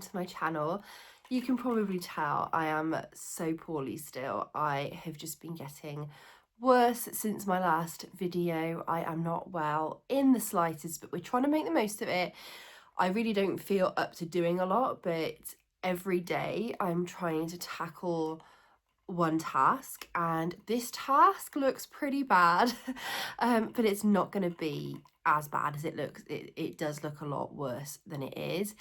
to my channel. You can probably tell I am so poorly still. I have just been getting worse since my last video. I am not well in the slightest, but we're trying to make the most of it. I really don't feel up to doing a lot, but every day I'm trying to tackle one task, and this task looks pretty bad. But it's not going to be as bad as it looks. It does look a lot worse than it is.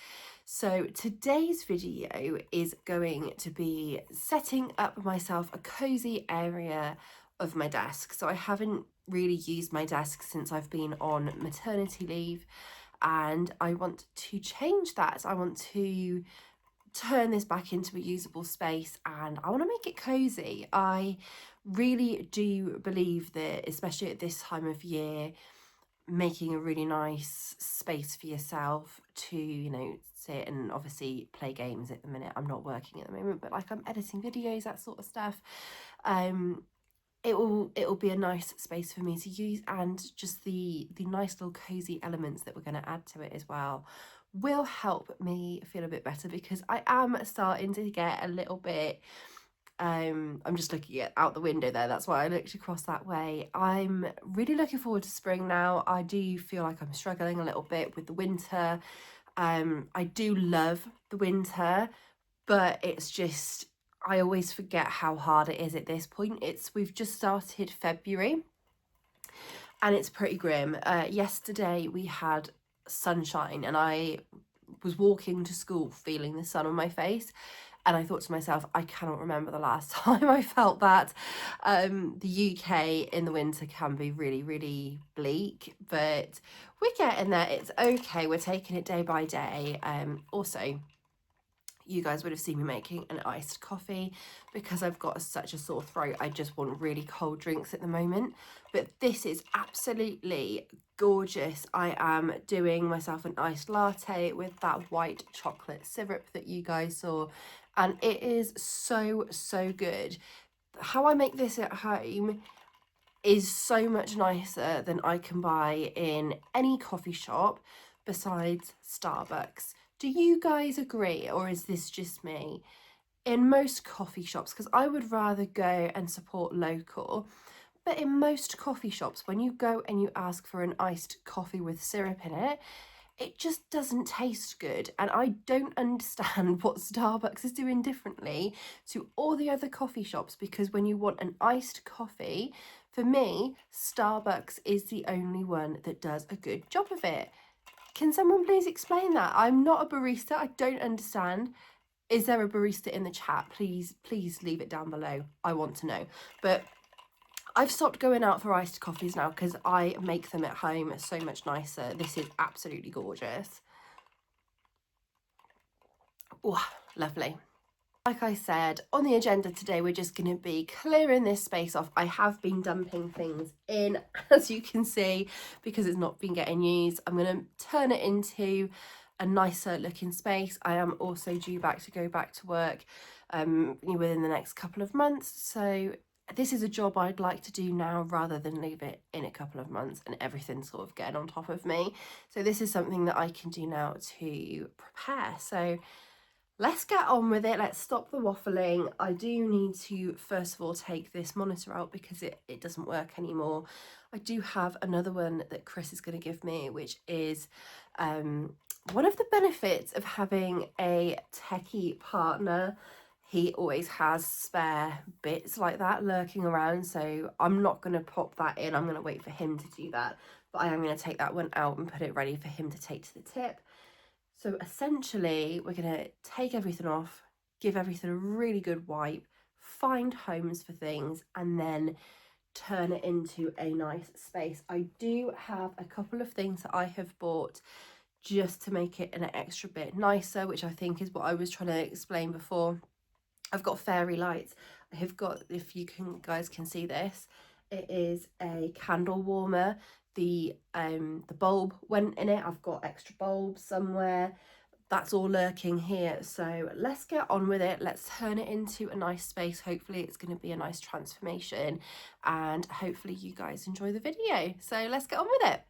So today's video is going to be setting up myself a cozy area of my desk. So I haven't really used my desk since I've been on maternity leave, and I want to change that. I want to turn this back into a usable space, and I want to make it cozy. I really do believe that, especially at this time of year, making a really nice space for yourself to, you know, sit and obviously play games. At the minute I'm not working at the moment, but like I'm editing videos, that sort of stuff. It will be a nice space for me to use, and just the nice little cozy elements that we're going to add to it as well will help me feel a bit better, because I am starting to get a little bit I'm just looking out the window there, that's why I looked across that way. I'm really looking forward to spring now. I do feel like I'm struggling a little bit with the winter. I do love the winter, but it's just, I always forget how hard it is at this point. We've just started February and it's pretty grim. Yesterday we had sunshine and I was walking to school feeling the sun on my face, and I thought to myself, I cannot remember the last time I felt that. The UK in the winter can be really, really bleak, but we're getting there. It's okay. We're taking it day by day. Also, you guys would have seen me making an iced coffee because I've got such a sore throat. I just want really cold drinks at the moment. But this is absolutely gorgeous. I am doing myself an iced latte with that white chocolate syrup that you guys saw, and it is so, so good. How I make this at home is so much nicer than I can buy in any coffee shop besides Starbucks. Do you guys agree, or is this just me? In most coffee shops, because I would rather go and support local, but in most coffee shops, when you go and you ask for an iced coffee with syrup in it, it just doesn't taste good. And I don't understand what Starbucks is doing differently to all the other coffee shops, because when you want an iced coffee, for me, Starbucks is the only one that does a good job of it. Can someone please explain that? I'm not a barista. I don't understand. Is there a barista in the chat? Please leave it down below. I want to know. But I've stopped going out for iced coffees now because I make them at home. It's so much nicer. This is absolutely gorgeous. Oh, lovely. Like I said, on the agenda today, we're just going to be clearing this space off. I have been dumping things in, as you can see, because it's not been getting used. I'm going to turn it into a nicer looking space. I am also due to go back to work within the next couple of months. So this is a job I'd like to do now rather than leave it in a couple of months and everything sort of getting on top of me. So this is something that I can do now to prepare. So let's get on with it. Let's stop the waffling. I do need to first of all take this monitor out because it doesn't work anymore. I do have another one that Chris is going to give me, which is one of the benefits of having a techie partner. He always has spare bits like that lurking around, so I'm not going to pop that in. I'm going to wait for him to do that, but I am going to take that one out and put it ready for him to take to the tip. So essentially, we're going to take everything off, give everything a really good wipe, find homes for things, and then turn it into a nice space. I do have a couple of things that I have bought just to make it an extra bit nicer, which I think is what I was trying to explain before. I've got fairy lights. I have got, if you guys can see this, it is a candle warmer. The bulb went in it. I've got extra bulbs somewhere. That's all lurking here. So let's get on with it. Let's turn it into a nice space. Hopefully it's going to be a nice transformation, and hopefully you guys enjoy the video. So let's get on with it.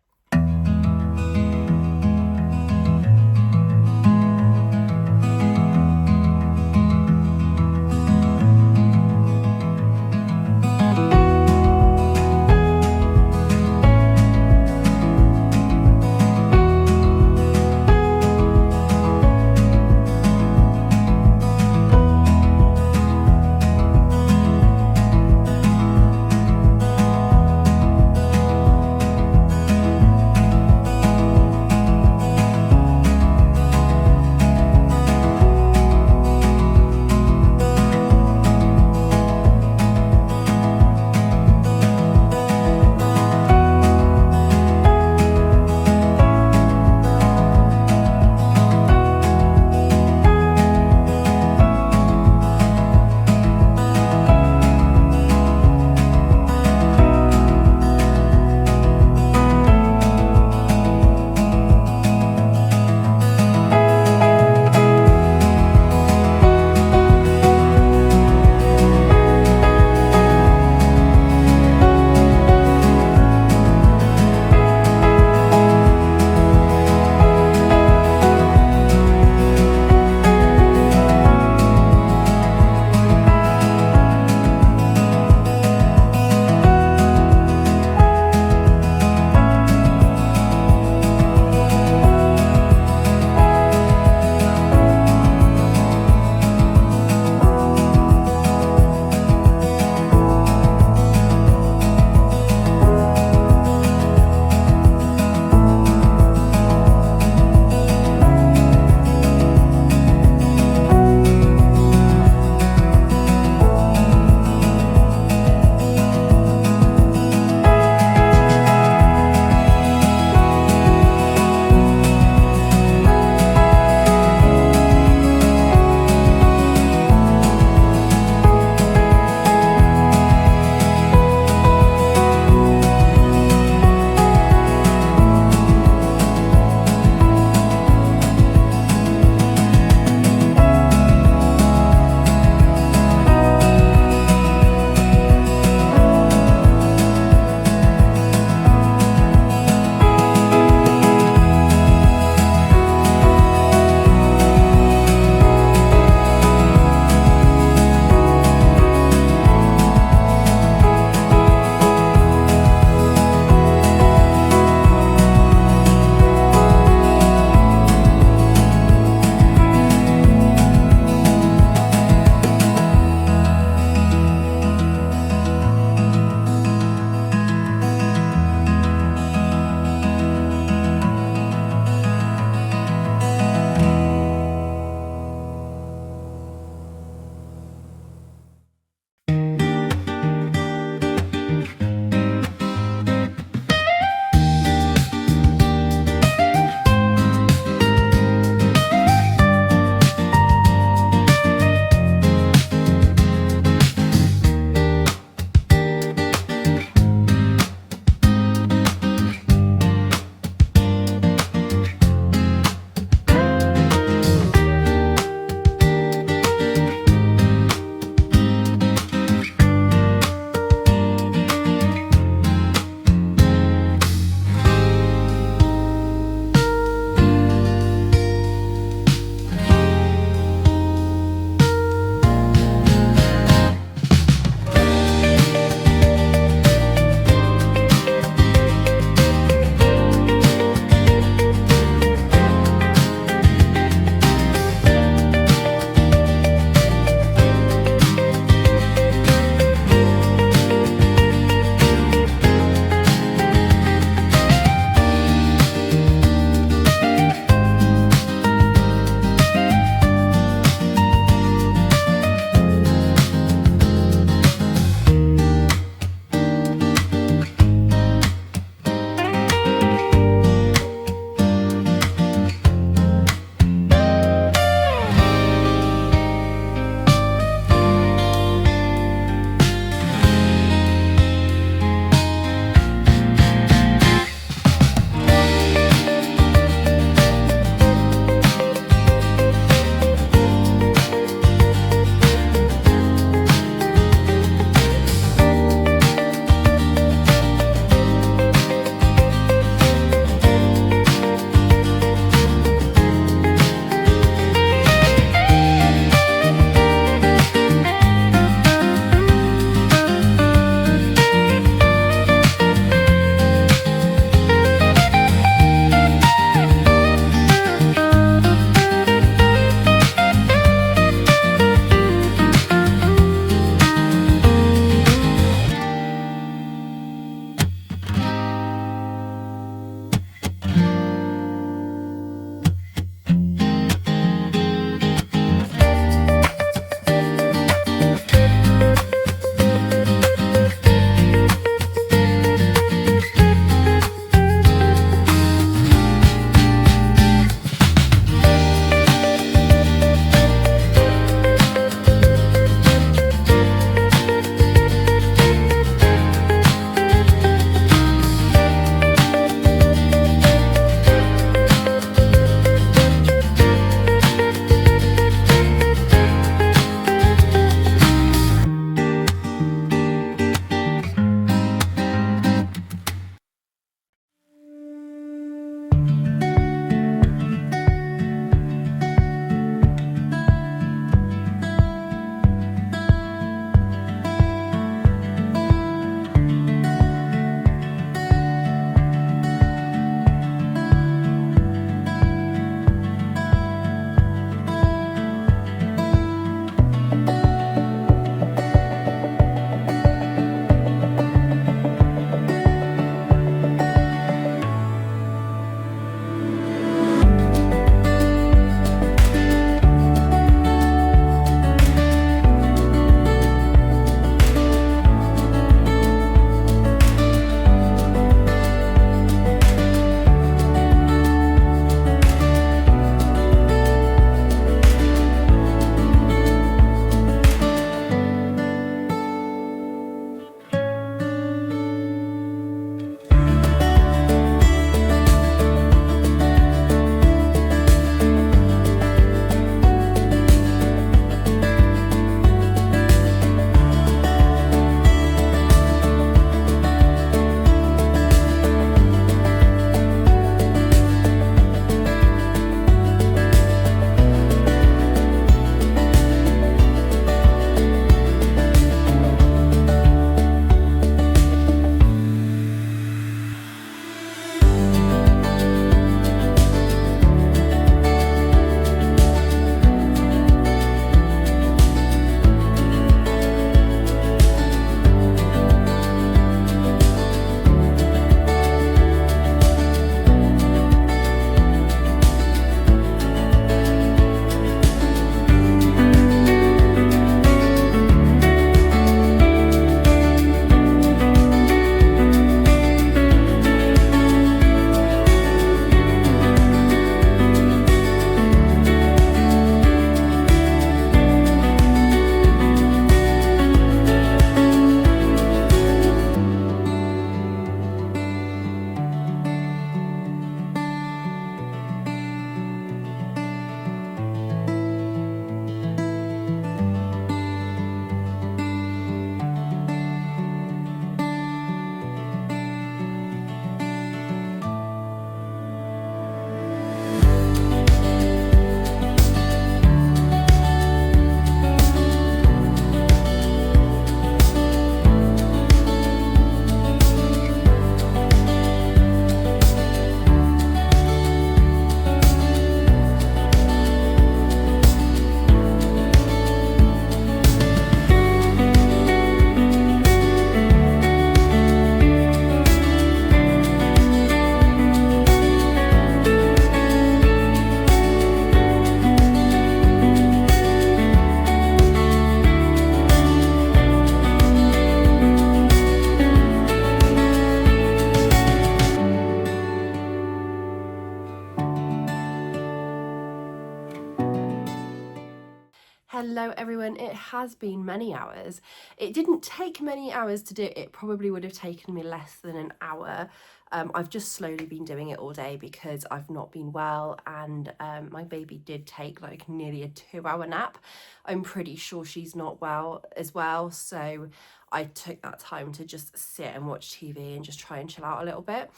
Hello everyone, it has been many hours. It didn't take many hours to do it. It probably would have taken me less than an hour. I've just slowly been doing it all day because I've not been well, and my baby did take like nearly a 2-hour nap. I'm pretty sure she's not well as well, so I took that time to just sit and watch TV and just try and chill out a little bit.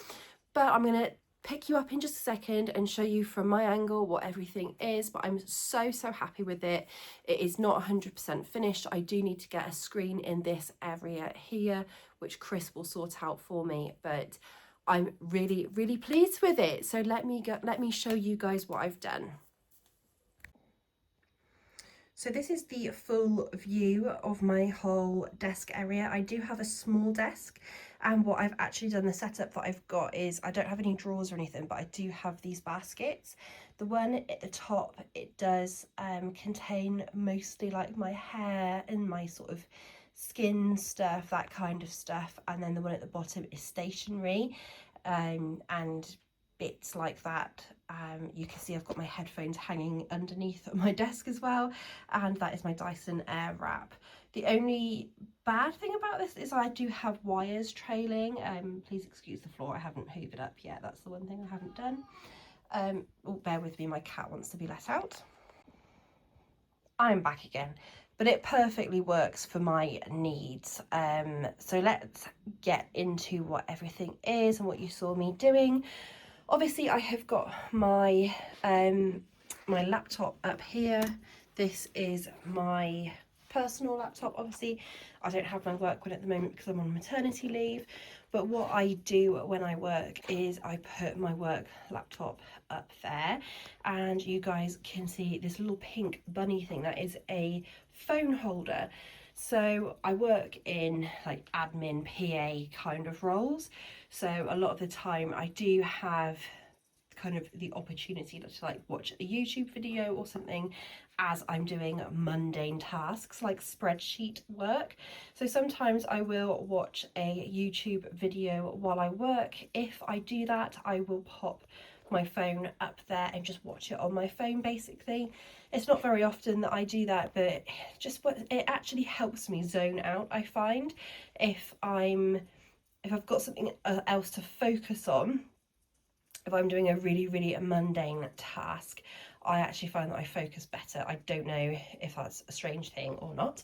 But I'm gonna pick you up in just a second and show you from my angle what everything is, but I'm so happy with it. It is not 100% finished. I do need to get a screen in this area here, which Chris will sort out for me, but I'm really pleased with it. So let me show you guys what I've done. So this is the full view of my whole desk area. I do have a small desk, and what I've actually done, the setup that I've got is I don't have any drawers or anything, but I do have these baskets. The one at the top, it does contain mostly like my hair and my sort of skin stuff, that kind of stuff, and then the one at the bottom is stationery and bits like that. You can see I've got my headphones hanging underneath my desk as well, and that is my Dyson Airwrap. The only bad thing about this is I do have wires trailing. Please excuse the floor, I haven't hoovered up yet. That's the one thing I haven't done. Oh, bear with me, my cat wants to be let out. I'm back again, but it perfectly works for my needs. So let's get into what everything is and what you saw me doing. Obviously I have got my my laptop up here. This is my personal laptop. Obviously I don't have my work one at the moment because I'm on maternity leave, but what I do when I work is I put my work laptop up there, and you guys can see this little pink bunny thing. That is a phone holder. So I work in like admin PA kind of roles, so a lot of the time I do have kind of the opportunity to like watch a YouTube video or something as I'm doing mundane tasks like spreadsheet work. So sometimes I will watch a YouTube video while I work. If I do that, I will pop my phone up there and just watch it on my phone basically. It's not very often that I do that, but just it actually helps me zone out, I find. If I've got something else to focus on, if I'm doing a really mundane task, I actually find that I focus better. I don't know if that's a strange thing or not.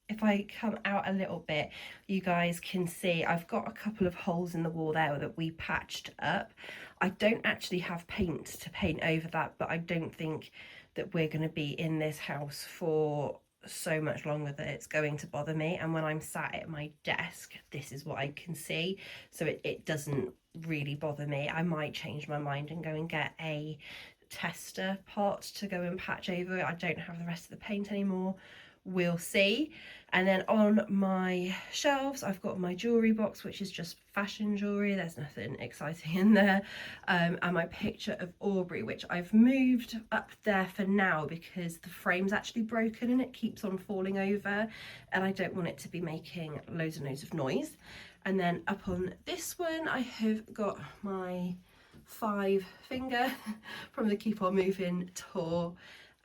If I come out a little bit, you guys can see I've got a couple of holes in the wall there that we patched up. I don't actually have paint to paint over that, but I don't think that we're going to be in this house for so much longer that it's going to bother me. And when I'm sat at my desk, this is what I can see, so it doesn't really bother me. I might change my mind and go and get a tester pot to go and patch over it. I don't have the rest of the paint anymore, we'll see. And then on my shelves I've got my jewelry box, which is just fashion jewelry. There's nothing exciting in there, and my picture of Aubrey, which I've moved up there for now because the frame's actually broken and it keeps on falling over, and I don't want it to be making loads and loads of noise. And then up on this one I have got my 5 finger from the Keep On Moving tour,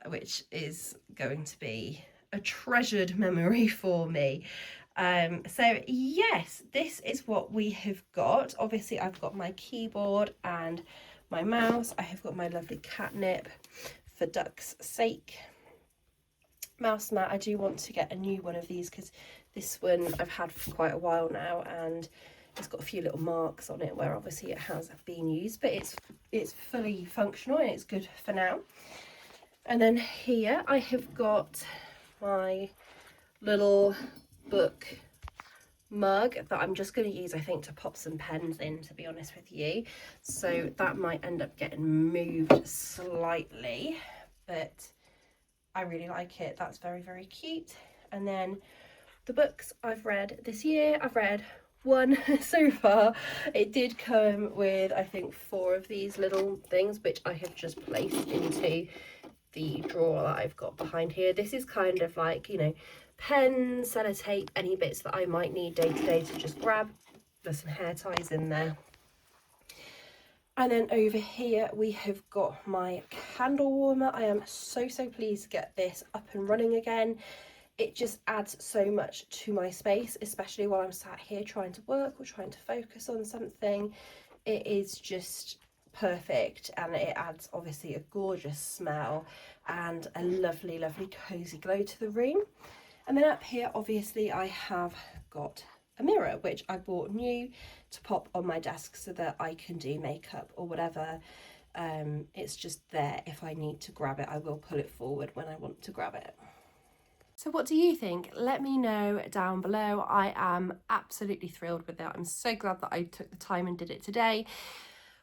which is going to be a treasured memory for me. So yes, this is what we have got. Obviously I've got my keyboard and my mouse. I have got my lovely catnip for duck's sake mouse mat. I do want to get a new one of these because this one I've had for quite a while now, and it's got a few little marks on it where obviously it has been used, but it's fully functional and it's good for now. And then here I have got my little book mug that I'm just going to use, I think, to pop some pens in, to be honest with you. So that might end up getting moved slightly, but I really like it. That's very cute. And then the books I've read this year, I've read one so far. It did come with, I think, 4 of these little things, which I have just placed into the drawer that I've got behind here. This is kind of like, you know, pens, sellotape, any bits that I might need day to day to just grab. There's some hair ties in there. And then over here we have got my candle warmer. I am so pleased to get this up and running again. It just adds so much to my space, especially while I'm sat here trying to work or trying to focus on something. It is just perfect, and it adds obviously a gorgeous smell and a lovely cozy glow to the room. And then up here obviously I have got a mirror which I bought new to pop on my desk so that I can do makeup or whatever. It's just there. If I need to grab it, I will pull it forward when I want to grab it. So what do you think? Let me know down below. I am absolutely thrilled with it. I'm so glad that I took the time and did it today.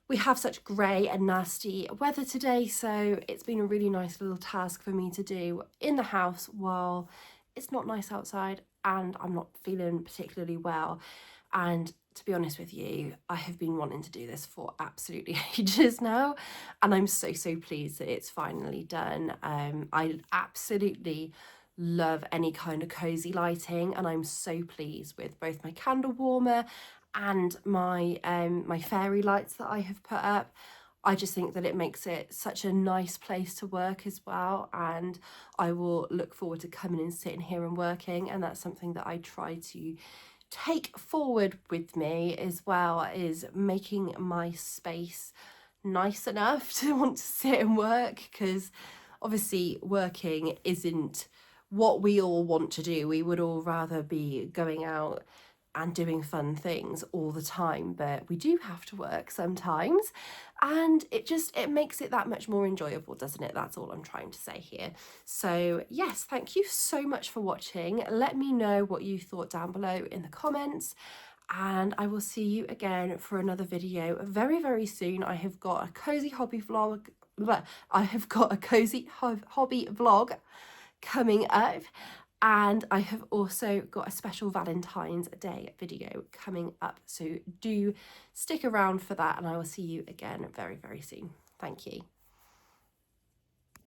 We have such grey and nasty weather today, so it's been a really nice little task for me to do in the house while it's not nice outside and I'm not feeling particularly well. And to be honest with you, I have been wanting to do this for absolutely ages now, and I'm so pleased that it's finally done. I absolutely love any kind of cozy lighting, and I'm so pleased with both my candle warmer and my fairy lights that I have put up. I just think that it makes it such a nice place to work as well, and I will look forward to coming and sitting here and working, and that's something that I try to take forward with me as well, is making my space nice enough to want to sit and work, because obviously working isn't what we all want to do. We would all rather be going out and doing fun things all the time, but we do have to work sometimes, and it makes it that much more enjoyable, doesn't it? That's all I'm trying to say here. So yes, thank you so much for watching. Let me know what you thought down below in the comments, and I will see you again for another video very soon. I have got a cozy hobby vlog coming up, and I have also got a special Valentine's Day video coming up, so do stick around for that, and I will see you again very soon. Thank you.